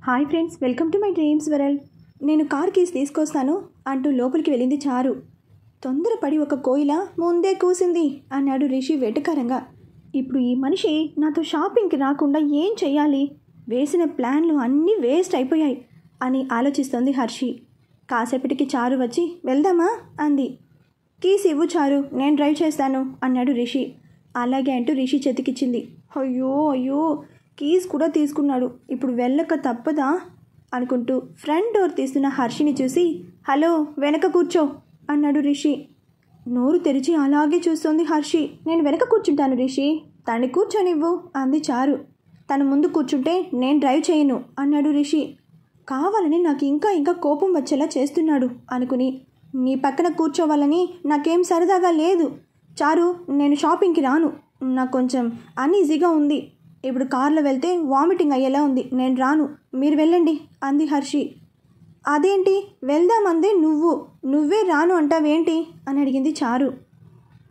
Hi friends, welcome to my dreams world. నేను car keys తీసుకొస్తాను అంటూ లోపలికి వెళ్ళింది చారు. తొందరపడి ఒక కోయిల ముందే కూసింది అన్నాడు రిషి వెటకారంగా. ఇప్పుడు ఈ మనిషి నాతో షాపింగ్కి రాకుండా ఏం చెయ్యాలి? వేసిన ప్లాన్లు అన్నీ వేస్ట్ అయిపోయాయి అని ఆలోచిస్తోంది హర్షి. కాసేపటికి చారు వచ్చి వెళ్దామా అంది. కీస్ ఇవ్వు చారు, నేను డ్రైవ్ చేస్తాను అన్నాడు రిషి. అలాగే అంటూ రిషి చేతికిచ్చింది. అయ్యో అయ్యో, కీస్ కూడా తీసుకున్నాడు, ఇప్పుడు వెళ్ళక తప్పదా అనుకుంటూ ఫ్రంట్ డోర్ తీస్తున్న హర్షిని చూసి హలో వెనక కూర్చో అన్నాడు రిషి. నోరు తెరిచి అలాగే చూస్తోంది హర్షి. నేను వెనక కూర్చుంటాను రిషి, తను కూర్చొనివ్వు అంది చారు. తను ముందు కూర్చుంటే నేను డ్రైవ్ చేయను అన్నాడు రిషి. కావాలని నాకు ఇంకా ఇంకా కోపం వచ్చేలా చేస్తున్నాడు అనుకుని నీ పక్కన కూర్చోవాలని నాకేం సరదాగా లేదు చారు, నేను షాపింగ్కి రాను, నాకు కొంచెం అన్ఈజీగా ఉంది, ఇప్పుడు కార్లో వెళ్తే వామిటింగ్ అయ్యేలా ఉంది, నేను రాను, మీరు వెళ్ళండి అంది హర్షి. అదేంటి వెళ్దామందే నువ్వే రాను అంటావేంటి అని అడిగింది చారు.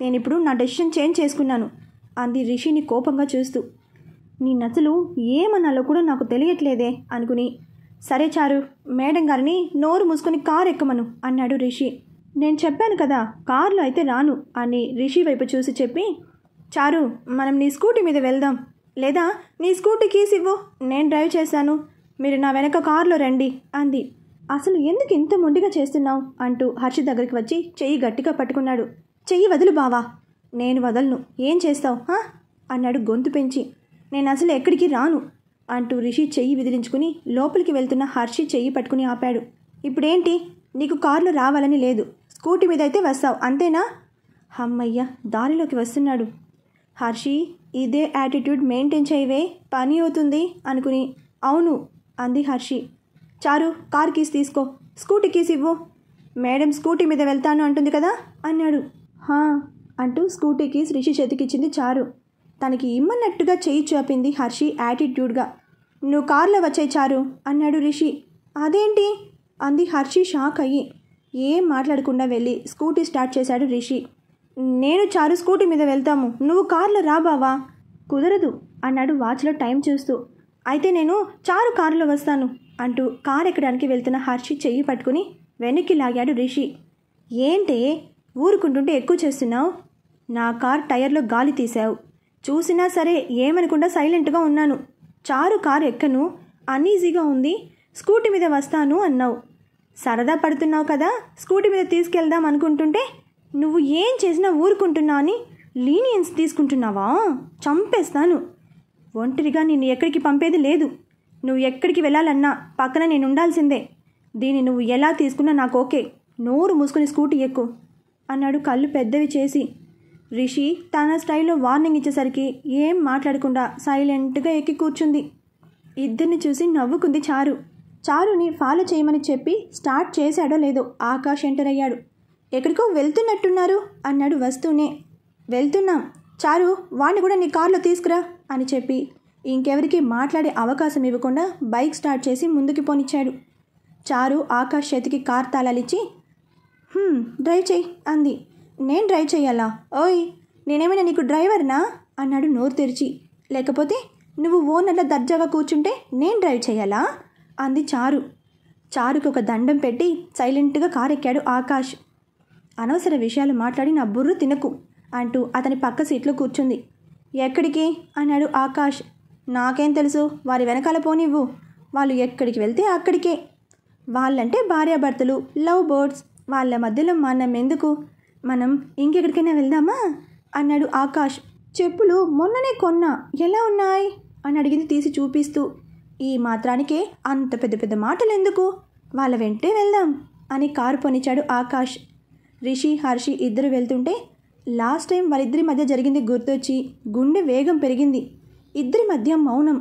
నేను ఇప్పుడు నా డెసిషన్ చేంజ్ చేసుకున్నాను అంది రిషిని కోపంగా చూస్తూ. నీ నచ్చలు ఏమనాలో కూడా నాకు తెలియట్లేదే అనుకుని సరే చారు, మేడం గారిని నోరు మూసుకొని కారు ఎక్కమను అన్నాడు రిషి. నేను చెప్పాను కదా కారులో అయితే రాను అని రిషి వైపు చూసి చెప్పి చారు మనం నీ స్కూటీ మీద వెళ్దాం, లేదా నీ స్కూటీ కీస్ ఇవ్వు, నేను డ్రైవ్ చేశాను, మీరు నా వెనక కారులో రండి అంది. అసలు ఎందుకు ఇంత మొండిగా చేస్తున్నావు అంటూ హర్షి దగ్గరికి వచ్చి చెయ్యి గట్టిగా పట్టుకున్నాడు. చెయ్యి వదులు బావా. నేను వదలను, ఏం చేస్తావు అన్నాడు గొంతు పెంచి. నేను అసలు ఎక్కడికి రాను అంటూ రిషి చెయ్యి విదిలించుకుని లోపలికి వెళ్తున్న హర్షి చెయ్యి పట్టుకుని ఆపాడు. ఇప్పుడేంటి, నీకు కారులో రావాలని లేదు, స్కూటీ మీద అయితే వస్తావు అంతేనా? అమ్మయ్య, దారిలోకి వస్తున్నాడు. హర్షి ఇదే యాటిట్యూడ్ మెయింటైన్ చేయవే, పని అవుతుంది అనుకుని అవును అంది హర్షి. చారు కార్ కీస్ తీసుకో, స్కూటీ కీస్ ఇవ్వు, మేడం స్కూటీ మీద వెళ్తాను అంటుంది కదా అన్నాడు. హా అంటూ స్కూటీ కీస్ రిషి చేతికిచ్చింది చారు. తనకి ఇమ్మన్నట్టుగా చెయ్యి చూపింది హర్షి యాటిట్యూడ్గా. నువ్వు కార్లో వచ్చాయి చారు అన్నాడు రిషి. అదేంటి అంది హర్షి షాక్ అయ్యి. ఏం మాట్లాడకుండా వెళ్ళి స్కూటీ స్టార్ట్ చేశాడు రిషి. నేను చారు స్కూటీ మీద వెళ్తాము, నువ్వు కార్లో రా బావా. కుదరదు అన్నాడు వాచ్లో టైం చూస్తూ. అయితే నేను చారు కారులో వస్తాను అంటూ కారు ఎక్కడానికి వెళ్తున్న హర్షి చెయ్యి పట్టుకుని వెనక్కి లాగాడు రిషి. ఏంటే ఊరుకుంటుంటే ఎక్కువ చేస్తున్నావు? నా కార్ టైర్లో గాలి తీసావు, చూసినా సరే ఏమనకుండా సైలెంట్గా ఉన్నాను. చారు కారు ఎక్కను, అన్ఈజీగా ఉంది, స్కూటీ మీద వస్తాను అన్నావు. సరదా పడుతున్నావు కదా, స్కూటీ మీద తీసుకెళ్దాం అనుకుంటుంటే నువ్వు ఏం చేసినా ఊరుకుంటున్నా అని లీనియన్స్ తీసుకుంటున్నావా? చంపేస్తాను. ఒంటరిగా నిన్ను ఎక్కడికి పంపేది లేదు, నువ్వు ఎక్కడికి వెళ్ళాలన్నా పక్కన నేను ఉండాల్సిందే. దీన్ని నువ్వు ఎలా తీసుకున్నా నాకు ఓకే, నోరు మూసుకుని స్కూటీ ఎక్కు అన్నాడు కళ్ళు పెద్దవి చేసి. రిషి తన స్టైల్లో వార్నింగ్ ఇచ్చేసరికి ఏం మాట్లాడకుండా సైలెంట్గా ఎక్కి కూర్చుంది. ఇద్దరిని చూసి నవ్వుకుంది చారు. చారుని ఫాలో చేయమని చెప్పి స్టార్ట్ చేశాడో లేదో ఆకాష్ ఎంటర్ అయ్యాడు. ఎక్కడికో వెళ్తున్నట్టున్నారు అన్నాడు వస్తూనే. వెళ్తున్నాం చారు, వాడిని కూడా నీ కార్లో తీసుకురా అని చెప్పి ఇంకెవరికి మాట్లాడే అవకాశం ఇవ్వకుండా బైక్ స్టార్ట్ చేసి ముందుకి పోనిచ్చాడు. చారు ఆకాష్ చేతికి కార్ తాళాలిచ్చి డ్రైవ్ చెయ్యి అంది. నేను డ్రైవ్ చెయ్యాలా? ఓయ్ నేనేమైనా నీకు డ్రైవర్నా అన్నాడు నోరు తెరిచి. లేకపోతే నువ్వు ఓనర్లా దర్జాగా కూర్చుంటే నేను డ్రైవ్ చేయాలా అంది చారు. చారుకు ఒక దండం పెట్టి సైలెంట్గా కారు ఎక్కాడు ఆకాష్. అనవసర విషయాలు మాట్లాడి నా బుర్ర తినకు అంటూ అతని పక్క సీట్లో కూర్చుంది. ఎక్కడికి అన్నాడు ఆకాష్. నాకేం తెలుసు, వారి వెనకాల పోనివ్వు, వాళ్ళు ఎక్కడికి వెళ్తే అక్కడికే. వాళ్ళంటే భార్యాభర్తలు, లవ్ బర్డ్స్, వాళ్ళ మధ్యలో మనం ఎందుకు, మనం ఇంకెక్కడికైనా వెళ్దామా అన్నాడు ఆకాష్. చెప్పులు మొన్ననే కొన్నా, ఎలా ఉన్నాయి అని అడిగింది తీసి చూపిస్తూ. ఈ మాత్రానికే అంత పెద్ద పెద్ద మాటలు ఎందుకు, వాళ్ళ వెంటే వెళ్దాం అని కారు పోనిచ్చాడు ఆకాష్. రిషి హర్షి ఇద్దరు వెళ్తుంటే లాస్ట్ టైం వాళ్ళిద్దరి మధ్య జరిగింది గుర్తొచ్చి గుండె వేగం పెరిగింది. ఇద్దరి మధ్య మౌనం.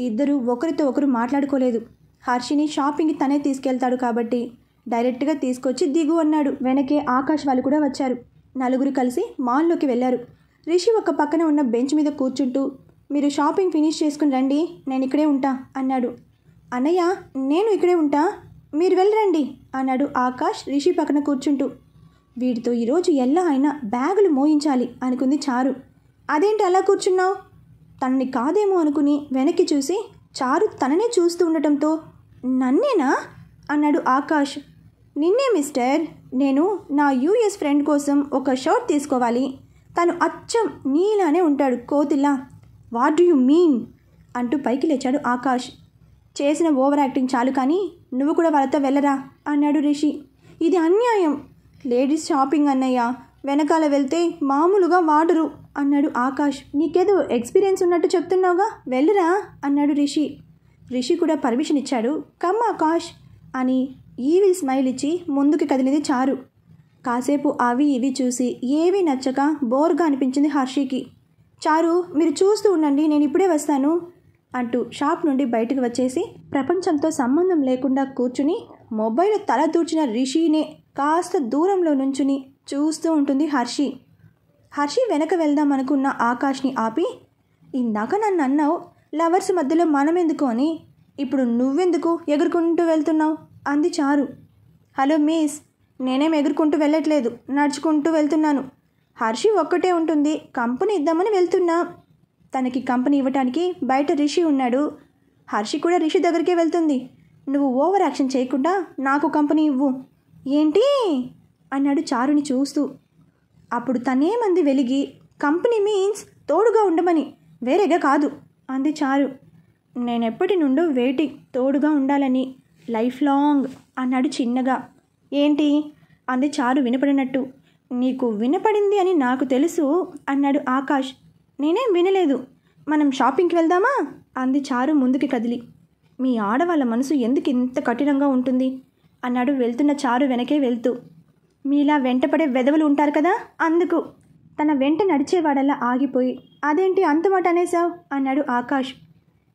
ఇద్దరు ఒకరితో ఒకరు మాట్లాడుకోలేదు. హర్షిని షాపింగ్కి తనే తీసుకెళ్తాడు కాబట్టి డైరెక్ట్గా తీసుకొచ్చి దిగు అన్నాడు. వెనకే ఆకాష్ వాళ్ళు కూడా వచ్చారు. నలుగురు కలిసి మాల్లోకి వెళ్ళారు. రిషి ఒక పక్కన ఉన్న బెంచ్ మీద కూర్చుంటూ మీరు షాపింగ్ ఫినిష్ చేసుకుని రండి, నేను ఇక్కడే ఉంటా అన్నాడు. అన్నయ్య నేను ఇక్కడే ఉంటా, మీరు వెళ్ళరండి అన్నాడు ఆకాష్ రిషి పక్కన కూర్చుంటూ. వీడితో ఈరోజు ఎలా అయినా బ్యాగులు మోయించాలి అనుకుంది చారు. అదేంటి అలా కూర్చున్నావు? తనని కాదేమో అనుకుని వెనక్కి చూసి చారు తననే చూస్తూ ఉండటంతో నన్నేనా అన్నాడు ఆకాష్. నిన్నే మిస్టర్. నేను నా యూఎస్ ఫ్రెండ్ కోసం ఒక షర్ట్ తీసుకోవాలి. తను అచ్చం నీలానే ఉంటాడు, కోతిలా. వాట్ డూ యూ మీన్ అంటూ పైకి లేచాడు ఆకాష్. చేసిన ఓవర్ యాక్టింగ్ చాలు, కానీ నువ్వు కూడా వాళ్ళతో వెళ్ళరా అన్నాడు రిషి. ఇది అన్యాయం. లేడీస్ షాపింగ్ అన్నయ్య, వెనకాల వెళ్తే మామూలుగా వాడరు అన్నాడు ఆకాష్. నీకేదో ఎక్స్పీరియన్స్ ఉన్నట్టు చెప్తున్నావుగా, వెళ్ళరా అన్నాడు రిషి. రిషి కూడా పర్మిషన్ ఇచ్చాడు. కమ్ ఆకాష్ అని ఈవిల్ స్మైల్ ఇచ్చి ముందుకు కదిలింది చారు. కాసేపు అవి ఇవి చూసి ఏవీ నచ్చక బోర్గా అనిపించింది హర్షికి. చారు, మీరు చూస్తూ ఉండండి, నేను ఇప్పుడే వస్తాను అంటూ షాప్ నుండి బయటకు వచ్చేసి ప్రపంచంతో సంబంధం లేకుండా కూర్చుని మొబైల్ తల దూర్చిన రిషినే కాస్త దూరంలో నుంచుని చూస్తూ ఉంటుంది హర్షి. హర్షి వెనక వెళ్దాం అనుకున్న ఆకాష్ని ఆపి, ఇందాక నన్ను అన్నావు లవర్స్ మధ్యలో మనమెందుకు అని, ఇప్పుడు నువ్వెందుకు ఎగురుకుంటూ వెళ్తున్నావు అంది చారు. హలో మిస్, నేనేం ఎగురుకుంటూ వెళ్ళట్లేదు, నడుచుకుంటూ వెళ్తున్నాను. హర్షి ఒక్కటే ఉంటుంది, కంపెనీ ఇద్దామని వెళ్తున్నా. తనకి కంపెనీ ఇవ్వటానికి బయట రిషి ఉన్నాడు. హర్షి కూడా రిషి దగ్గరికే వెళ్తుంది. నువ్వు ఓవర్ యాక్షన్ చేయకుండా నాకు కంపెనీ ఇవ్వు. ఏంటి అన్నాడు చారుని చూస్తూ. అప్పుడు తనేమంది వెలిగి, కంపెనీ మీన్స్ తోడుగా ఉండమని, వేరేగా కాదు అంది చారు. నేనెప్పటి నుండో వెయిటింగ్, తోడుగా ఉండాలని, లైఫ్ లాంగ్ అన్నాడు చిన్నగా. ఏంటి అంది చారు వినపడినట్టు. నీకు వినపడింది అని నాకు తెలుసు అన్నాడు ఆకాష్. నేనేం వినలేదు. మనం షాపింగ్కి వెళ్దామా అంది చారు ముందుకి కదిలి. మీ ఆడవాళ్ళ మనసు ఎందుకు ఇంత కఠినంగా ఉంటుంది అన్నాడు వెళ్తున్న చారు వెనకే వెళ్తూ. మీలా వెంటపడే వెధవలు ఉంటారు కదా, అందుకు. తన వెంట నడిచేవాడల్లా ఆగిపోయి, అదేంటి అంత మాట అనేసావు అన్నాడు ఆకాష్.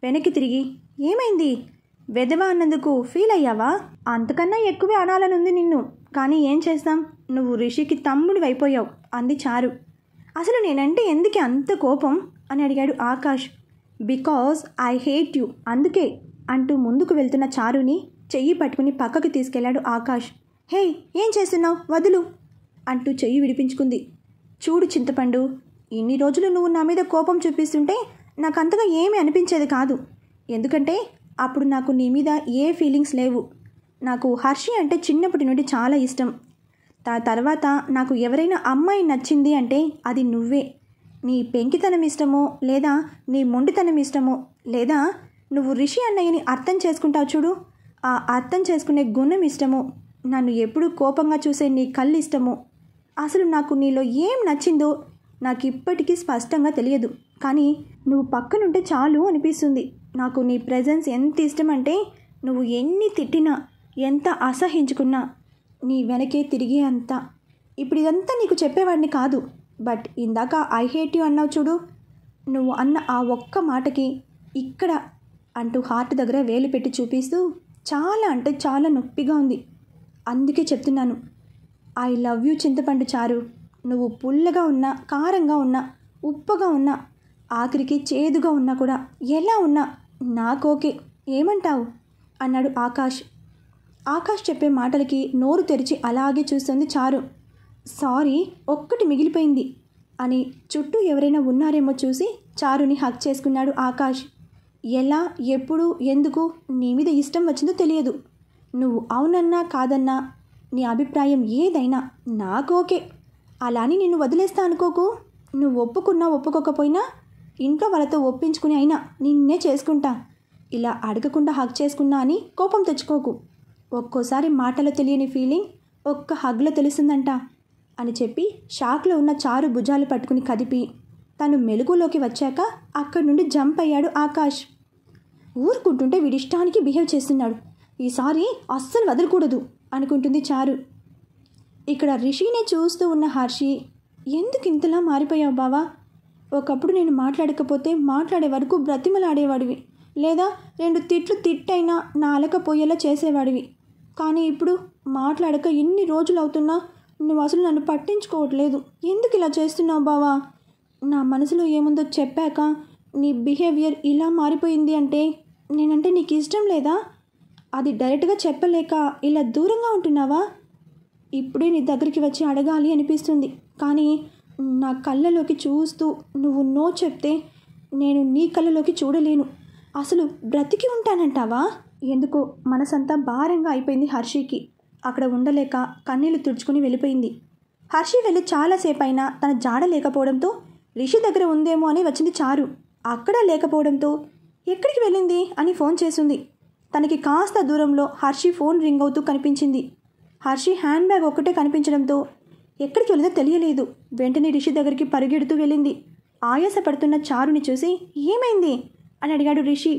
వెనక్కి తిరిగి, ఏమైంది, వెధవ అన్నందుకు ఫీల్ అయ్యావా? అంతకన్నా ఎక్కువే అనాలనుంది నిన్ను, కానీ ఏం చేస్తాం, నువ్వు రిషికి తమ్ముడు అయిపోయావు అంది చారు. అసలు నేనంటే ఎందుకు అంత కోపం అని అడిగాడు Akash. Because I hate you, అందుకే అంటూ ముందుకు వెళ్తున్న చారుని చెయ్యి పట్టుకుని పక్కకు తీసుకెళ్లాడు ఆకాష్. హే, ఏం చేస్తున్నావు, వదులు అంటూ చెయ్యి విడిపించుకుంది. చూడు చింతపండు, ఇన్ని రోజులు నువ్వు నా మీద కోపం చూపిస్తుంటే నాకు అంతగా ఏమీ అనిపించేది కాదు. ఎందుకంటే అప్పుడు నాకు నీ మీద ఏ ఫీలింగ్స్ లేవు. నాకు హర్షి అంటే చిన్నప్పటి నుండి చాలా ఇష్టం. తర్వాత నాకు ఎవరైనా అమ్మాయి నచ్చింది అంటే అది నువ్వే. నీ పెంకితనం ఇష్టమో, లేదా నీ మొండితనం ఇష్టమో, లేదా నువ్వు రిషి అన్నయ్యని అర్థం చేసుకుంటావు చూడు, ఆ అర్థం చేసుకునే గుణం ఇష్టమో, నన్ను ఎప్పుడూ కోపంగా చూసే నీ కళ్ళు ఇష్టమో, అసలు నాకు నీలో ఏం నచ్చిందో నాకు ఇప్పటికీ స్పష్టంగా తెలియదు. కానీ నువ్వు పక్కనుంటే చాలు అనిపిస్తుంది. నాకు నీ ప్రెజెన్స్ ఎంత ఇష్టం అంటే, నువ్వు ఎన్ని తిట్టినా, ఎంత అసహించుకున్నా నీ వెనకే తిరిగే అంత. ఇప్పుడు ఇదంతా నీకు చెప్పేవాడిని కాదు, బట్ ఇందాక ఐ హేట్ యూ అన్నావు చూడు, నువ్వు అన్న ఆ ఒక్క మాటకి ఇక్కడ అంటూ హార్ట్ దగ్గర వేలు పెట్టి చూపిస్తూ చాలా అంటే చాలా నొప్పిగా ఉంది. అందుకే చెప్తున్నాను, ఐ లవ్ యూ చింతపండు చారు. నువ్వు పుల్లగా ఉన్నా, కారంగా ఉన్నా, ఉప్పగా ఉన్నా, ఆఖరికి చేదుగా ఉన్నా కూడా, ఎలా ఉన్నా నాకు ఓకే. ఏమంటావు అన్నాడు ఆకాష్. ఆకాష్ చెప్పే మాటలకి నోరు తెరిచి అలాగే చూస్తుంది చారు. సారీ, ఒక్కటి మిగిలిపోయింది అని చుట్టూ ఎవరైనా ఉన్నారేమో చూసి చారుని హక్ చేసుకున్నాడు ఆకాష్. ఎలా, ఎప్పుడు, ఎందుకు నీ మీద ఇష్టం వచ్చిందో తెలియదు. నువ్వు అవునన్నా కాదన్నా, నీ అభిప్రాయం ఏదైనా నాకు ఓకే. అలా అని నిన్ను వదిలేస్తా అనుకోకు. నువ్వు ఒప్పుకున్నా ఒప్పుకోకపోయినా ఇంట్లో వాళ్ళతో ఒప్పించుకుని అయినా నిన్నే చేసుకుంటా. ఇలా అడగకుండా హక్ చేసుకున్నా అని కోపం తెచ్చుకోకు. ఒక్కోసారి మాటలో తెలియని ఫీలింగ్ ఒక్క హగ్లో తెలుస్తుందంట అని చెప్పి షాక్లో ఉన్న చారు భుజాలు పట్టుకుని కదిపి తను మెలుగులోకి వచ్చాక అక్కడి నుండి జంప్ అయ్యాడు ఆకాష్. ఊరుకుంటుంటే వీడిష్టానికి బిహేవ్ చేస్తున్నాడు, ఈసారి అస్సలు వదలకూడదు అనుకుంటుంది చారు. ఇక్కడ రిషినే చూస్తూ ఉన్న హర్షి, ఎందుకు ఇంతలా మారిపోయావు బావా? ఒకప్పుడు నేను మాట్లాడకపోతే మాట్లాడే వరకు బ్రతిమలాడేవాడివి, లేదా 2 తిట్లు తిట్టైనా నా అలకపోయేలా చేసేవాడివి. కానీ ఇప్పుడు మాట్లాడక ఎన్ని రోజులు అవుతున్నా నువ్వు అసలు నన్ను పట్టించుకోవట్లేదు. ఎందుకు ఇలా చేస్తున్నావు బావా? నా మనసులో ఏముందో చెప్పాక నీ బిహేవియర్ ఇలా మారిపోయింది అంటే నేనంటే నీకు ఇష్టం లేదా? అది డైరెక్ట్గా చెప్పలేక ఇలా దూరంగా ఉంటున్నావా? ఇప్పుడే నీ దగ్గరికి వచ్చి అడగాలి అనిపిస్తుంది, కానీ నా కళ్ళలోకి చూస్తూ నువ్వు నో చెప్తే నేను నీ కళ్ళలోకి చూడలేను. అసలు బ్రతికి ఉంటానంటావా? ఎందుకో మనసంతా భారంగా అయిపోయింది హర్షికి. అక్కడ ఉండలేక కన్నీళ్లు తుడుచుకుని వెళ్ళిపోయింది. హర్షి వెళ్ళి చాలాసేపు అయినా తన జాడ లేకపోవడంతో రిషి దగ్గర ఉందేమో అని వచ్చింది చారు. అక్కడ లేకపోవడంతో ఎక్కడికి వెళ్ళింది అని ఫోన్ చేసింది. తనకి కాస్త దూరంలో హర్షి ఫోన్ రింగ్ అవుతూ కనిపించింది. హర్షి హ్యాండ్ బ్యాగ్ ఒక్కటే కనిపించడంతో ఎక్కడికి వెళ్ళిందో తెలియలేదు. వెంటనే రిషి దగ్గరికి పరిగెడుతూ వెళ్ళింది. ఆయాసపడుతున్న చారుని చూసి ఏమైంది అని అడిగాడు రిషి.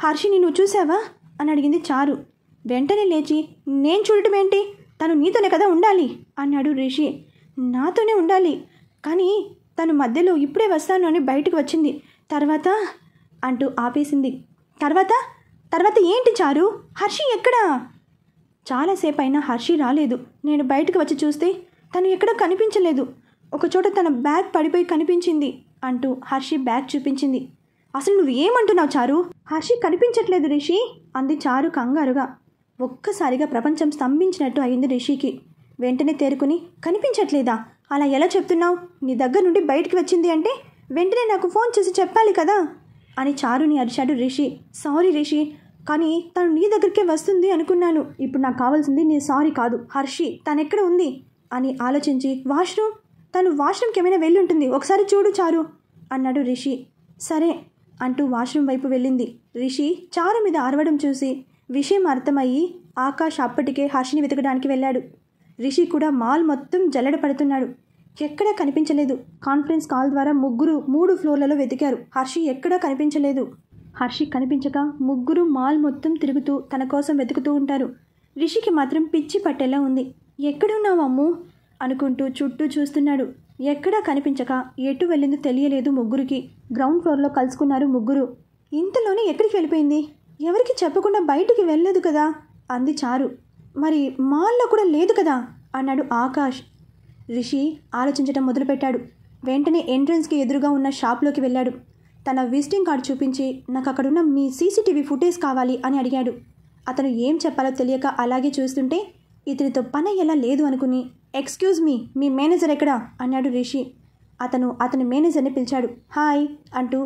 హర్షిని నువ్వు చూసావా అని అడిగింది చారు. వెంటనే లేచి నేను చూడటం ఏంటి, తను నీతోనే కదా ఉండాలి అన్నాడు రిషి. నాతోనే ఉండాలి, కానీ తను మధ్యలో ఇప్పుడే వస్తాను అని బయటకు వచ్చింది. తర్వాత అంటూ ఆపేసింది. తర్వాత ఏంటి చారు? హర్షి ఎక్కడా? చాలాసేపు అయినా హర్షి రాలేదు. నేను బయటకు వచ్చి చూస్తే తను ఎక్కడా కనిపించలేదు. ఒకచోట తన బ్యాగ్ పడిపోయి కనిపించింది అంటూ హర్షి బ్యాగ్ చూపించింది. అసలు నువ్వు ఏమంటున్నావు చారు? హర్షి కనిపించట్లేదు రిషి అంది చారు కంగారుగా. ఒక్కసారిగా ప్రపంచం స్తంభించినట్టు అయింది రిషికి. వెంటనే తేరుకుని కనిపించట్లేదా? అలా ఎలా చెప్తున్నావు? నీ దగ్గర నుండి బయటికి వచ్చింది అంటే వెంటనే నాకు ఫోన్ చేసి చెప్పాలి కదా అని చారుని అరిచాడు రిషి. సారీ రిషి, కానీ తను నీ దగ్గరికే వస్తుంది అనుకున్నాను. ఇప్పుడు నాకు కావాల్సింది నీ సారీ కాదు, హర్షి తనెక్కడ ఉంది అని ఆలోచించి తను వాష్రూమ్కి ఏమైనా వెళ్ళి ఉంటుంది, ఒకసారి చూడు చారు అన్నాడు రిషి. సరే అంటూ వాష్రూమ్ వైపు వెళ్ళింది. రిషి చారు మీద అరవడం చూసి విషయం అర్థమయ్యి ఆకాష్ అప్పటికే హర్షిని వెతకడానికి వెళ్ళాడు. రిషి కూడా మాల్ మొత్తం జల్లెడ పడుతున్నాడు. ఎక్కడా కనిపించలేదు. కాన్ఫరెన్స్ కాల్ ద్వారా ముగ్గురు 3 ఫ్లోర్లలో వెతికారు. హర్షి ఎక్కడా కనిపించలేదు. హర్షి కనిపించక ముగ్గురు మాల్ మొత్తం తిరుగుతూ తన కోసం వెతుకుతూ ఉంటారు. రిషికి మాత్రం పిచ్చి పట్టేలా ఉంది. ఎక్కడున్నావు అమ్ము అనుకుంటూ చుట్టూ చూస్తున్నాడు. ఎక్కడా కనిపించక ఎటు వెళ్ళిందో తెలియలేదు ముగ్గురికి. గ్రౌండ్ ఫ్లోర్లో కలుసుకున్నారు ముగ్గురు. ఇంతలోనే ఎక్కడికి వెళ్ళిపోయింది? ఎవరికి చెప్పకుండా బయటికి వెళ్ళలేదు కదా అంది చారు. మరి మాల్లో కూడా లేదు కదా అన్నాడు ఆకాష్. రిషి ఆలోచించడం మొదలుపెట్టాడు. వెంటనే ఎంట్రన్స్కి ఎదురుగా ఉన్న షాప్లోకి వెళ్ళాడు. తన విజిటింగ్ కార్డు చూపించి నాకు అక్కడున్న మీ సీసీటీవీ ఫుటేజ్ కావాలి అని అడిగాడు. అతను ఏం చెప్పాలో తెలియక అలాగే చూస్తుంటే ఇతనితో పని ఎలా లేదు అనుకుని ఎక్స్క్యూజ్ మీ మేనేజర్ ఎక్కడా అన్నాడు రిషి. అతని మేనేజర్ని పిలిచాడు. హాయ్ అంటూ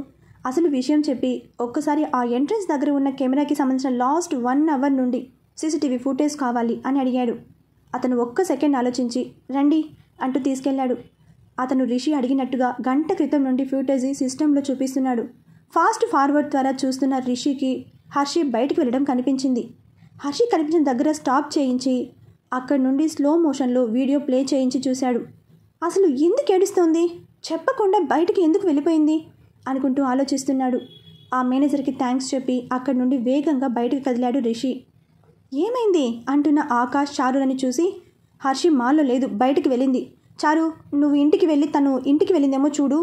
అసలు విషయం చెప్పి ఒక్కసారి ఆ ఎంట్రన్స్ దగ్గర ఉన్న కెమెరాకి సంబంధించిన లాస్ట్ 1 అవర్ నుండి సీసీటీవీ ఫుటేజ్ కావాలి అని అడిగాడు. అతను ఒక్క సెకండ్ ఆలోచించి రండి అంటూ తీసుకెళ్లాడు. అతను రిషి అడిగినట్టుగా గంట క్రితం నుండి ఫుటేజ్ సిస్టంలో చూపిస్తున్నాడు. ఫాస్ట్ ఫార్వర్డ్ ద్వారా చూస్తున్న రిషికి హర్షి బయటికి వెళ్ళడం కనిపించింది. హర్షి కనిపించిన దగ్గర స్టాప్ చేయించి అక్కడి నుండి స్లో మోషన్లో వీడియో ప్లే చేయించి చూశాడు. అసలు ఎందుకు ఏడుస్తోంది, చెప్పకుండా బయటికి ఎందుకు వెళ్ళిపోయింది అనుకుంటూ ఆలోచిస్తున్నాడు. ఆ మేనేజర్కి థ్యాంక్స్ చెప్పి అక్కడి నుండి వేగంగా బయటకు కదిలాడు రిషి. ఏమైంది అంటున్న ఆకాష్ చారులని చూసి హర్షి మాల్లో లేదు, బయటికి వెళ్ళింది. చారు నువ్వు ఇంటికి వెళ్ళి తను ఇంటికి వెళ్ళిందేమో చూడు,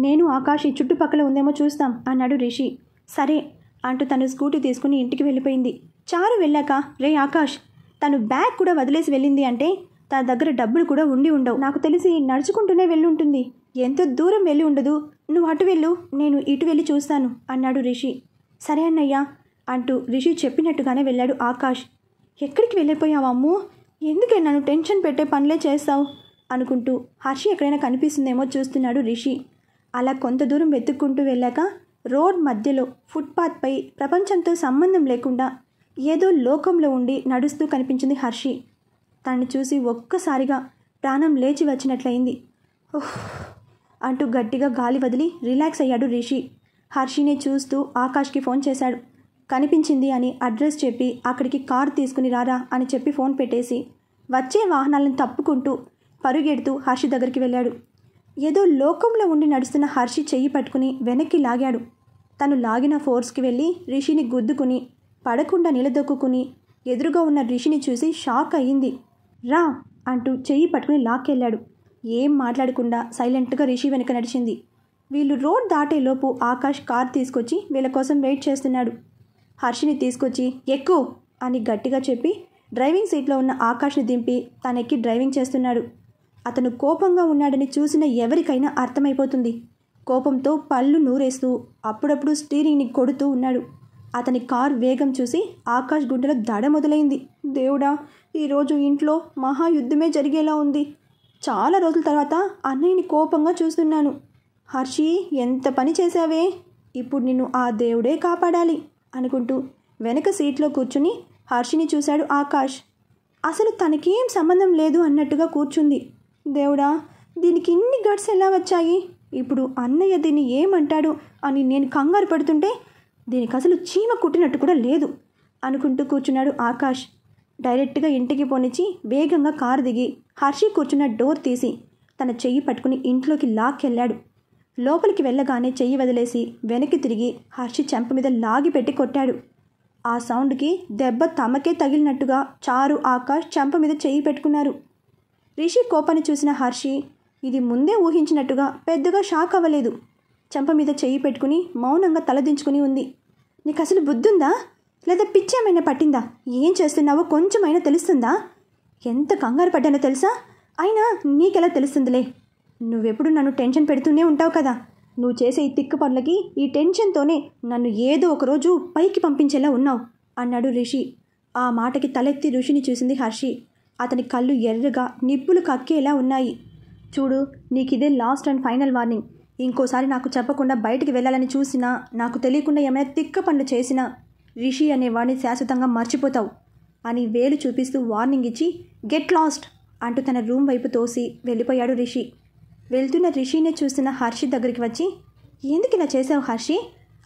నేను ఆకాష్ ఈ చుట్టుపక్కల ఉందేమో చూస్తాం అన్నాడు రిషి. సరే అంటూ తను స్కూటీ తీసుకుని ఇంటికి వెళ్ళిపోయింది. చారు వెళ్ళాక రే ఆకాష్, తను బ్యాగ్ కూడా వదిలేసి వెళ్ళింది అంటే తన దగ్గర డబ్బులు కూడా ఉండి ఉండవు. నాకు తెలిసి నడుచుకుంటూనే వెళ్ళి ఉంటుంది. ఎంతో దూరం వెళ్ళి ఉండదు. నువ్వు అటు వెళ్ళు, నేను ఇటు వెళ్ళి చూస్తాను అన్నాడు రిషి. సరే అన్నయ్యా అంటూ రిషి చెప్పినట్టుగానే వెళ్ళాడు ఆకాష్. ఎక్కడికి వెళ్ళిపోయావు అమ్ము, ఎందుకే నన్ను టెన్షన్ పెట్టే పనులే చేస్తావు అనుకుంటూ హర్షి ఎక్కడైనా కనిపిస్తుందేమో చూస్తున్నాడు రిషి. అలా కొంత దూరం వెతుక్కుంటూ వెళ్ళాక రోడ్ మధ్యలో ఫుట్పాత్పై ప్రపంచంతో సంబంధం లేకుండా ఏదో లోకంలో ఉండి నడుస్తూ కనిపించింది హర్షి. తనని చూసి ఒక్కసారిగా ప్రాణం లేచి వచ్చినట్లయింది. ఓహ్ అంటూ గట్టిగా గాలి వదిలి రిలాక్స్ అయ్యాడు రిషి. హర్షిని చూస్తూ ఆకాష్కి ఫోన్ చేశాడు. కనిపించింది అని అడ్రస్ చెప్పి అక్కడికి కారు తీసుకుని రారా అని చెప్పి ఫోన్ పెట్టేసి వచ్చే వాహనాలను తప్పుకుంటూ పరుగెడుతూ హర్షి దగ్గరికి వెళ్ళాడు. ఏదో లోకంలో ఉండి నడుస్తున్న హర్షి చెయ్యి పట్టుకుని వెనక్కి లాగాడు. తను లాగిన ఫోర్స్కి వెళ్ళి రిషిని గుద్దుకుని పడకుండా నిలదొక్కుని ఎదురుగా ఉన్న రిషిని చూసి షాక్ అయ్యింది. రా అంటూ చెయ్యి పట్టుకుని లాక్కెళ్ళాడు. ఏం మాట్లాడకుండా సైలెంట్గా రిషి వెనక నడిచింది. వీళ్ళు రోడ్ దాటేలోపు ఆకాష్ కార్ తీసుకొచ్చి వీళ్ళ కోసం వెయిట్ చేస్తున్నాడు. హర్షిని తీసుకొచ్చి ఎక్కు అని గట్టిగా చెప్పి డ్రైవింగ్ సీట్లో ఉన్న ఆకాష్ని దింపి తనెక్కి డ్రైవింగ్ చేస్తున్నాడు. అతను కోపంగా ఉన్నాడని చూసిన ఎవరికైనా అర్థమైపోతుంది. కోపంతో పళ్ళు నూరేస్తూ అప్పుడప్పుడు స్టీరింగ్ని కొడుతూ ఉన్నాడు. అతని కార్ వేగం చూసి ఆకాష్ గుండెలో దడ మొదలైంది. దేవుడా, ఈరోజు ఇంట్లో మహాయుద్ధమే జరిగేలా ఉంది. చాలా రోజుల తర్వాత అన్నయ్యని కోపంగా చూస్తున్నాను. హర్షి ఎంత పని చేశావే ఇప్పుడు నిన్ను ఆ దేవుడే కాపాడాలి అనుకుంటూ వెనక సీట్లో కూర్చుని హర్షిని చూశాడు ఆకాష్. అసలు తనకేం సంబంధం లేదు అన్నట్టుగా కూర్చుంది. దేవుడా, దీనికి ఇన్ని గట్స్ ఎలా వచ్చాయి? ఇప్పుడు అన్నయ్య దీన్ని ఏమంటాడు అని నేను కంగారు పడుతుంటే దీనికి అసలు చీమ కుట్టినట్టు కూడా లేదు అనుకుంటూ కూర్చున్నాడు ఆకాష్. డైరెక్ట్గా ఇంటికి పోనిచ్చి వేగంగా కారు దిగి హర్షి కూర్చున్న డోర్ తీసి తన చెయ్యి పట్టుకుని ఇంట్లోకి లాక్కెళ్ళాడు. లోపలికి వెళ్ళగానే చెయ్యి వదిలేసి వెనక్కి తిరిగి హర్షి చెంప మీద లాగి పెట్టి కొట్టాడు. ఆ సౌండ్కి దెబ్బ తమకే తగిలినట్టుగా చారు, ఆకాష్ చెంప మీద చెయ్యి పెట్టుకున్నారు. రిషి కోపాన్ని చూసిన హర్షి ఇది ముందే ఊహించినట్టుగా పెద్దగా షాక్ అవ్వలేదు. చెంప మీద చెయ్యి పెట్టుకుని మౌనంగా తలదించుకుని ఉంది. నీకు అసలు బుద్ధుందా లేదా పిచ్చేమైనా పట్టిందా? ఏం చేస్తున్నావో కొంచెమైనా తెలుస్తుందా? ఎంత కంగారు పడ్డానో తెలుసా? అయినా నీకెలా తెలుస్తుందిలే. నువ్వెప్పుడు నన్ను టెన్షన్ పెడుతూనే ఉంటావు కదా. నువ్వు చేసే ఈ తిక్కు పనులకి ఈ టెన్షన్తోనే నన్ను ఏదో ఒకరోజు పైకి పంపించేలా ఉన్నావు అన్నాడు రిషి. ఆ మాటకి తలెత్తి ఋషిని చూసింది హర్షి. అతని కళ్ళు ఎర్రగా నిప్పులు కక్కేలా ఉన్నాయి. చూడు, నీకిదే లాస్ట్ అండ్ ఫైనల్ వార్నింగ్. ఇంకోసారి నాకు చెప్పకుండా బయటికి వెళ్ళాలని చూసినా, నాకు తెలియకుండా ఏమైనా తిక్క పనులు చేసినా రిషి అనేవాడిని శాశ్వతంగా మర్చిపోతావు అని వేలు చూపిస్తూ వార్నింగ్ ఇచ్చి గెట్ లాస్ట్ అంటూ తన రూమ్ వైపు తోసి వెళ్ళిపోయాడు రిషి. వెళ్తున్న రిషినే చూసిన హర్షి దగ్గరికి వచ్చి ఎందుకు ఇలా చేసావు హర్షి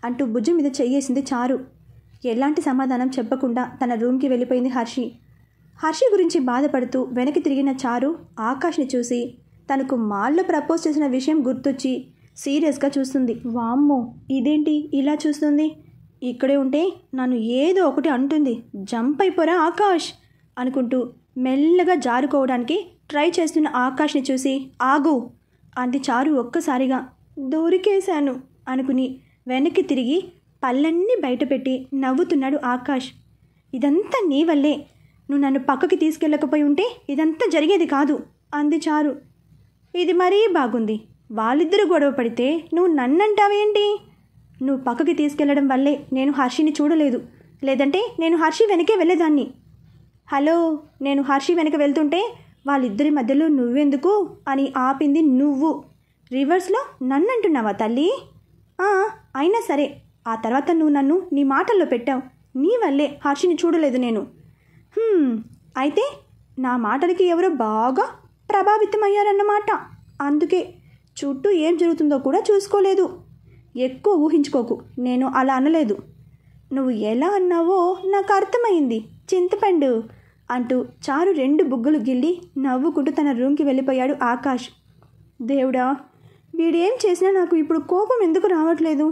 అంటూ భుజం మీద చెయ్యేసింది చారు. ఎలాంటి సమాధానం చెప్పకుండా తన రూమ్కి వెళ్ళిపోయింది హర్షి. హర్షి గురించి బాధపడుతూ వెనక్కి తిరిగిన చారు ఆకాష్ని చూసి తనకు మాల్లో ప్రపోజ్ చేసిన విషయం గుర్తొచ్చి సీరియస్గా చూస్తుంది. వామ్మో, ఇదేంటి ఇలా చూస్తుంది? ఇక్కడే ఉంటే నన్ను ఏదో ఒకటి అంటుంది. జంప్ అయిపోరా ఆకాష్ అనుకుంటూ మెల్లగా జారుకోవడానికి ట్రై చేస్తున్న ఆకాష్ని చూసి ఆగు అంది చారు ఒక్కసారిగా. దొరికేశాను అనుకుని వెనక్కి తిరిగి పళ్ళన్నీ బయటపెట్టి నవ్వుతున్నాడు ఆకాష్. ఇదంతా నీ వల్లే. నువ్వు నన్ను పక్కకి తీసుకెళ్ళకపోయి ఉంటే ఇదంతా జరిగేది కాదు అంది చారు. ఇది మరీ బాగుంది. వాళ్ళిద్దరూ గొడవ పడితే నువ్వు నన్నంటావేంటి? నువ్వు పక్కకి తీసుకెళ్లడం వల్లే నేను హర్షిని చూడలేదు. లేదంటే నేను హర్షి వెనకే వెళ్ళేదాన్ని. హలో, నేను హర్షి వెనక వెళ్తుంటే వాళ్ళిద్దరి మధ్యలో నువ్వెందుకు అని ఆపింది నువ్వు. రివర్స్లో నన్నంటున్నావా తల్లి? అయినా సరే, ఆ తర్వాత నువ్వు నన్ను నీ మాటల్లో పెట్టావు. నీ వల్లే హర్షిని చూడలేదు నేను. అయితే నా మాటలకి ఎవరో బాగా ప్రభావితమయ్యారన్నమాట. అందుకే చుట్టూ ఏం జరుగుతుందో కూడా చూసుకోలేదు. ఎక్కువ ఊహించుకోకు. నేను అలా అనలేదు. నువ్వు ఎలా అన్నావో నాకు అర్థమైంది, చింతపండు అంటూ చారు 2 బుగ్గలు గిల్లి నవ్వుకుంటూ తన రూమ్కి వెళ్ళిపోయాడు ఆకాష్. దేవుడా, వీడేం చేసినా నాకు ఇప్పుడు కోపం ఎందుకు రావట్లేదు?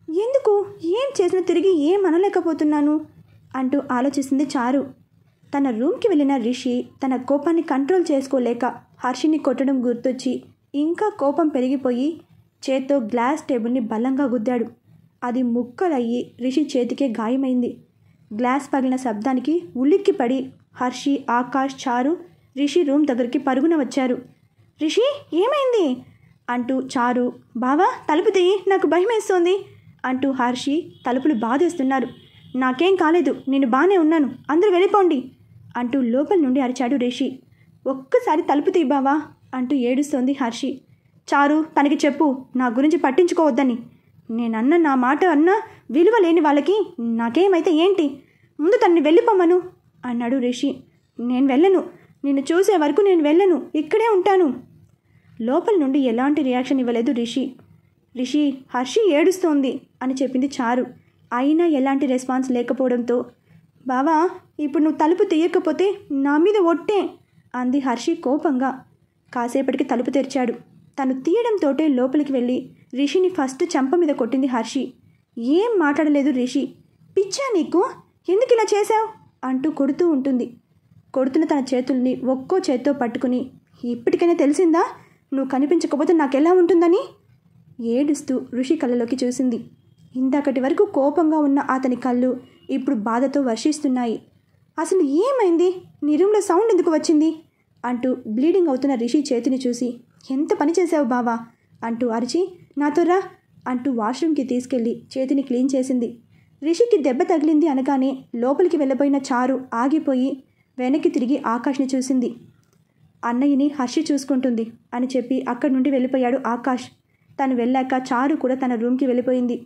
ఎందుకు ఏం చేసినా తిరిగి ఏం అనలేకపోతున్నాను అంటూ ఆలోచిస్తుంది చారు. తన రూమ్కి వెళ్ళిన రిషి తన కోపాన్ని కంట్రోల్ చేసుకోలేక హర్షిని కొట్టడం గుర్తొచ్చి ఇంకా కోపం పెరిగిపోయి చేత్తో గ్లాస్ టేబుల్ని బలంగా గుద్దాడు. అది ముక్కలయ్యి రిషి చేతికే గాయమైంది. గ్లాస్ పగిలిన శబ్దానికి ఉలిక్కిపడి హర్షి, ఆకాష్, చారు రిషి రూమ్ దగ్గరికి పరుగున వచ్చారు. రిషి, ఏమైంది అంటూ చారు, బావా తలుపు తీయి, నాకు భయం వేస్తోంది అంటూ హర్షి తలుపులు బాధేస్తున్నారు. నాకేం కాలేదు, నేను బాగానే ఉన్నాను, అందరూ వెళ్ళిపోండి అంటూ లోపల నుండి అరిచాడు రిషి. ఒక్కసారి తలుపు తీ బావా అంటూ ఏడుస్తోంది హర్షి. చారు, తనకి చెప్పు నా గురించి పట్టించుకోవద్దని. నేనన్న నా మాట అన్నా విలువ లేని వాళ్ళకి నాకేమైతే ఏంటి? ముందు తనని వెళ్ళిపోమను అన్నాడు రిషి. నేను వెళ్ళను, నిన్ను చూసే వరకు నేను వెళ్ళను, ఇక్కడే ఉంటాను. లోపల నుండి ఎలాంటి రియాక్షన్ ఇవ్వలేదు రిషి. రిషి, హర్షి ఏడుస్తోంది అని చెప్పింది చారు. అయినా ఎలాంటి రెస్పాన్స్ లేకపోవడంతో బావా ఇప్పుడు నువ్వు తలుపు తీయకపోతే నా మీద ఒట్టే అంది హర్షి కోపంగా. కాసేపటికి తలుపు తెరిచాడు. తను తీయడంతోటే లోపలికి వెళ్ళి రిషిని ఫస్ట్ చెంప మీద కొట్టింది హర్షి. ఏం మాట్లాడలేదు రిషి. పిచ్చా నీకు, ఎందుకు ఇలా చేశావు అంటూ కొడుతూ ఉంటుంది. కొడుతున్న తన చేతుల్ని ఒక్కో చేత్తో పట్టుకుని ఇప్పటికైనా తెలిసిందా నువ్వు కనిపించకపోతే నాకెలా ఉంటుందని ఏడుస్తూ ఋషి కళ్ళలోకి చూసింది. ఇందాకటి వరకు కోపంగా ఉన్న అతని కళ్ళు ఇప్పుడు బాధతో వర్షిస్తున్నాయి. అసలు ఏమైంది? నీ రూమ్లో సౌండ్ ఎందుకు వచ్చింది అంటూ బ్లీడింగ్ అవుతున్న రిషి చేతిని చూసి ఎంత పని చేసావు బావా అంటూ అరిచి నాతో రా అంటూ వాష్రూమ్కి తీసుకెళ్లి చేతిని క్లీన్ చేసింది. రిషికి దెబ్బ తగిలింది అనగానే లోపలికి వెళ్ళబోయిన చారు ఆగిపోయి వెనక్కి తిరిగి ఆకాష్ని చూసింది. అన్నయ్యని హర్షి చూసుకుంటుంది అని చెప్పి అక్కడి నుండి వెళ్ళిపోయాడు ఆకాష్. తను వెళ్ళాక చారు కూడా తన రూమ్కి వెళ్ళిపోయింది.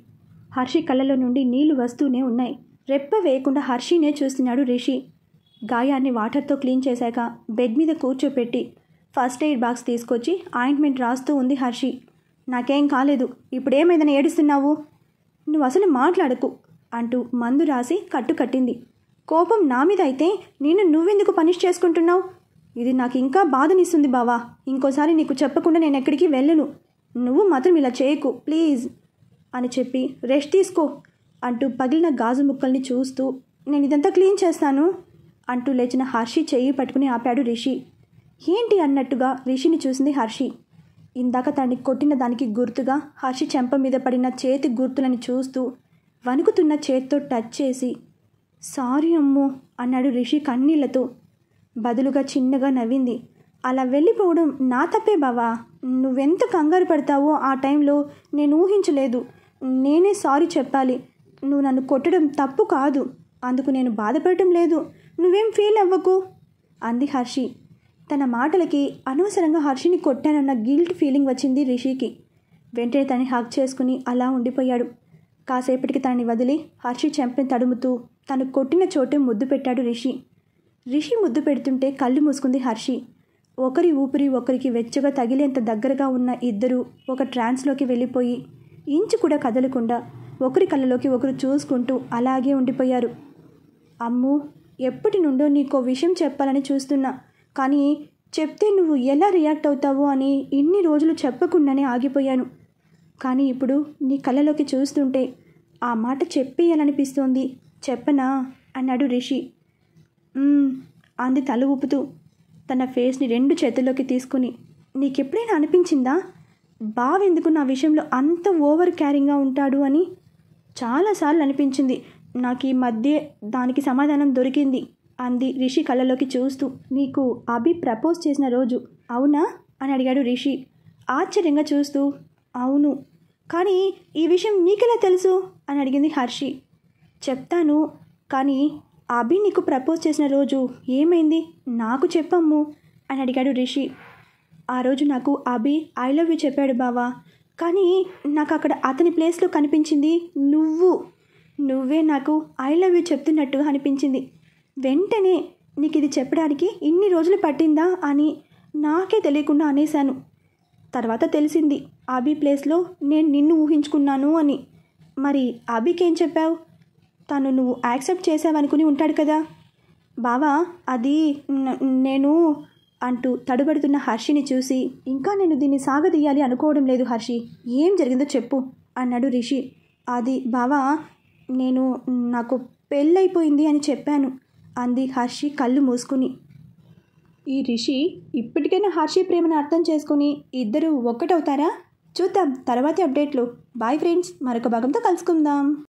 హర్షి కళ్ళలో నుండి నీళ్లు వస్తూనే ఉన్నాయి. రెప్ప వేయకుండా హర్షినే చూస్తున్నాడు రిషి. గాయాన్ని వాటర్తో క్లీన్ చేశాక బెడ్ మీద కూర్చోపెట్టి ఫస్ట్ ఎయిడ్ బాక్స్ తీసుకొచ్చి ఆయింట్మెంట్ రాస్తూ ఉంది హర్షి. నాకేం కాలేదు, ఇప్పుడేమైందని ఏడుస్తున్నావు? నువ్వు అసలు మాట్లాడకు అంటూ మందు రాసి కట్టు కట్టింది. కోపం నా మీద అయితే నువ్వెందుకు పనిష్ చేసుకుంటున్నావు? ఇది నాకు ఇంకా బాధనిస్తుంది బావా. ఇంకోసారి నీకు చెప్పకుండా నేను ఎక్కడికి వెళ్ళను. నువ్వు మాత్రం ఇలా చేయకు ప్లీజ్ అని చెప్పి రెస్ట్ తీసుకో అంటూ పగిలిన గాజు ముక్కల్ని చూస్తూ నేను ఇదంతా క్లీన్ చేస్తాను అంటూ లేచిన హర్షి చెయ్యి పట్టుకుని ఆపాడు రిషి. ఏంటి అన్నట్టుగా రిషిని చూసింది హర్షి. ఇందాక తనని కొట్టిన దానికి గుర్తుగా హర్షి చెంప మీద పడిన చేతి గుర్తులను చూస్తూ వణుకుతున్న చేత్తో టచ్ చేసి సారీ అమ్మో అన్నాడు రిషి కన్నీళ్లతో. బదులుగా చిన్నగా నవ్వింది. అలా వెళ్ళిపోవడం నా తప్పే బావా. నువ్వెంత కంగారు పడతావో ఆ టైంలో నేను ఊహించలేదు. నేనే సారీ చెప్పాలి. నువ్వు నన్ను కొట్టడం తప్పు కాదు, అందుకు నేను బాధపడటం లేదు. నువ్వేం ఫీల్ అవ్వకు అంది హర్షి. తన మాటలకి అనవసరంగా హర్షిని కొట్టానన్న గిల్ట్ ఫీలింగ్ వచ్చింది రిషికి. వెంటనే తనని హగ్ చేసుకుని అలా ఉండిపోయాడు. కాసేపటికి తనని వదిలి హర్షి చెంపని తడుముతూ తను కొట్టిన చోటే ముద్దు పెట్టాడు రిషి. రిషి ముద్దు పెడుతుంటే కళ్ళు మూసుకుంది హర్షి. ఒకరి ఊపిరి ఒకరికి వెచ్చగా తగిలేంత దగ్గరగా ఉన్న ఇద్దరూ ఒక ట్రాన్స్లోకి వెళ్ళిపోయి ఇంచు కూడా కదలకుండా ఒకరి కళ్ళలోకి ఒకరు చూసుకుంటూ అలాగే ఉండిపోయారు. అమ్మూ, ఎప్పటి నుండో నీకో విషయం చెప్పాలని చూస్తున్నా, కానీ చెప్తే నువ్వు ఎలా రియాక్ట్ అవుతావో అని ఇన్ని రోజులు చెప్పకుండానే ఆగిపోయాను. కానీ ఇప్పుడు నీ కళ్ళలోకి చూస్తుంటే ఆ మాట చెప్పేయాలనిపిస్తోంది. చెప్పనా అన్నాడు రిషి. అంది తల ఊపుతూ తన ఫేస్ని 2 చేతుల్లోకి తీసుకుని. నీకెప్పుడైనా అనిపించిందా బావెందుకు నా విషయంలో అంత ఓవర్ క్యారింగ్గా ఉంటాడు అని? చాలాసార్లు అనిపించింది. నాకు ఈ మధ్య దానికి సమాధానం దొరికింది అంది రిషి కళ్ళలోకి చూస్తూ. నీకు అభి ప్రపోజ్ చేసిన రోజు అవునా అని అడిగాడు రిషి ఆశ్చర్యంగా చూస్తూ. అవును, కానీ ఈ విషయం నీకెలా తెలుసు అని అడిగింది హర్షి. చెప్తాను, కానీ అభి నీకు ప్రపోజ్ చేసిన రోజు ఏమైంది నాకు చెప్పమ్ము అని అడిగాడు రిషి. ఆ రోజు నాకు అభి ఐ లవ్ యూ చెప్పాడు బావా, కానీ నాకు అక్కడ అతని ప్లేస్లో కనిపించింది నువ్వే నాకు ఐ లవ్ యూ చెప్తున్నట్టుగా అనిపించింది. వెంటనే నీకు ఇది చెప్పడానికి ఇన్ని రోజులు పట్టిందా అని నాకే తెలియకుండా అనేశాను. తర్వాత తెలిసింది అభి ప్లేస్లో నేను నిన్ను ఊహించుకున్నాను అని. మరి అభికేం చెప్పావు? తను నువ్వు యాక్సెప్ట్ చేసావనుకుని ఉంటాడు కదా బావా. అది నేను అంటూ తడుబడుతున్న హర్షిని చూసి, ఇంకా నేను దీన్ని సాగదీయాలి అనుకోవడం లేదు హర్షి, ఏం జరిగిందో చెప్పు అన్నాడు రిషి. అది బావా, నాకు పెళ్ళైపోయింది అని చెప్పాను అంది హర్షి కళ్ళు మూసుకుని. ఈ రిషి ఇప్పటికైనా హర్షి ప్రేమను అర్థం చేసుకుని ఇద్దరు ఒక్కటవుతారా? చూద్దాం తర్వాతి అప్డేట్లు. బాయ్ ఫ్రెండ్స్, మరొక భాగంతో కలుసుకుందాం.